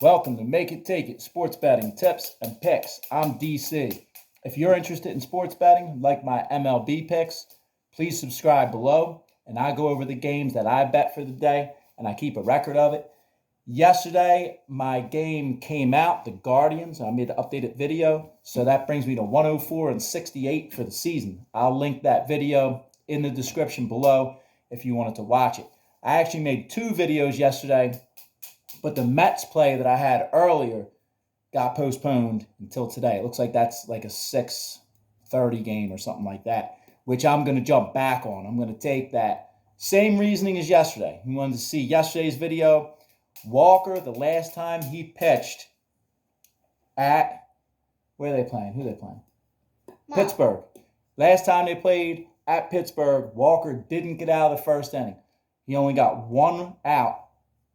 Welcome to Make It Take It Sports Betting Tips and Picks. I'm DC. If you're interested in sports betting, like my MLB picks, please subscribe below, and I go over the games that I bet for the day, and I keep a record of it. Yesterday, my game came out, the Guardians. I made an updated video, so that brings me to 104-68 for the season. I'll link that video in the description below if you wanted to watch it. I actually made two videos yesterday, but the Mets play that I had earlier got postponed until today. It looks like that's like a 6:30 game or something like that, which I'm going to jump back on. I'm going to take that same reasoning as yesterday. You wanted to see yesterday's video. Walker, the last time he pitched at, where are they playing? Who are they playing? No. Pittsburgh. Last time they played at Pittsburgh, Walker didn't get out of the first inning. He only got one out,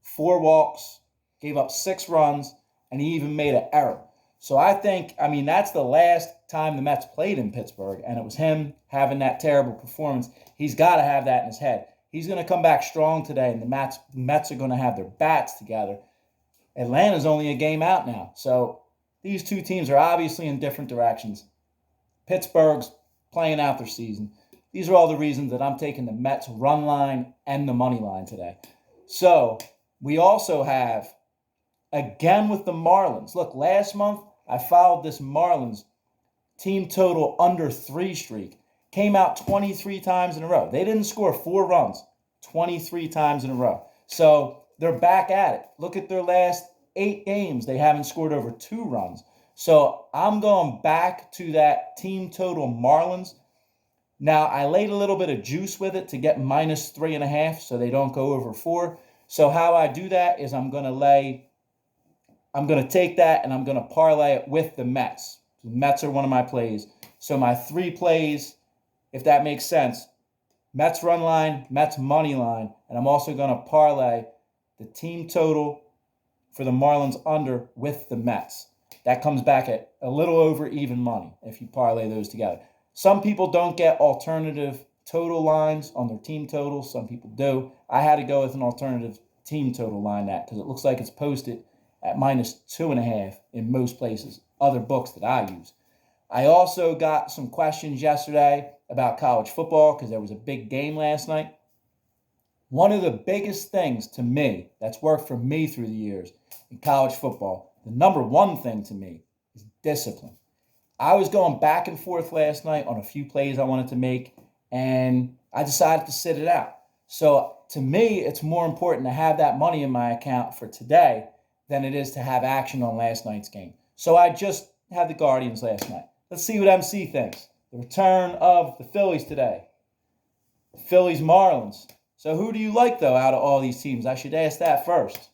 4 walks, gave up 6 runs, and he even made an error. So that's the last time the Mets played in Pittsburgh, and it was him having that terrible performance. He's got to have that in his head. He's going to come back strong today, and the Mets are going to have their bats together. Atlanta's only a game out now. So these two teams are obviously in different directions. Pittsburgh's playing out their season. These are all the reasons that I'm taking the Mets run line and the money line today. So we also have, again with the Marlins. Look, last month I followed this Marlins team total under 3 streak. Came out 23 times in a row. They didn't score 4 runs 23 times in a row. So they're back at it. Look at their last 8 games. They haven't scored over 2 runs. So I'm going back to that team total Marlins. Now, I laid a little bit of juice with it to get -3.5 so they don't go over 4. So how I do that is I'm going to take that and I'm going to parlay it with the Mets. The Mets are one of my plays. So my 3 plays, if that makes sense, Mets run line, Mets money line, and I'm also going to parlay the team total for the Marlins under with the Mets. That comes back at a little over even money if you parlay those together. Some people don't get alternative total lines on their team totals. Some people do. I had to go with an alternative team total line because it looks like it's posted at -2.5 in most places, other books that I use. I also got some questions yesterday about college football because there was a big game last night. One of the biggest things to me that's worked for me through the years in college football, the number one thing to me is discipline. I was going back and forth last night on a few plays I wanted to make, and I decided to sit it out. So to me, it's more important to have that money in my account for today than it is to have action on last night's game. So I just had the Guardians last night. Let's see what MC thinks. The return of the Phillies today. The Phillies Marlins. So who do you like, though, out of all these teams? I should ask that first.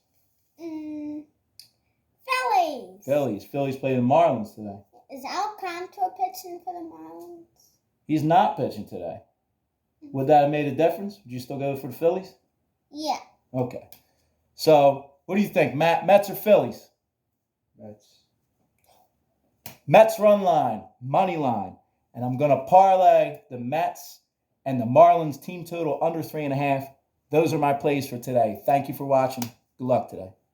Phillies. Phillies play the Marlins today. Is Alcantara pitching for the Marlins? He's not pitching today. Would that have made a difference? Would you still go for the Phillies? Yeah. Okay. So what do you think, Mets or Phillies? Mets run line, money line. And I'm going to parlay the Mets and the Marlins team total under 3.5. Those are my plays for today. Thank you for watching. Good luck today.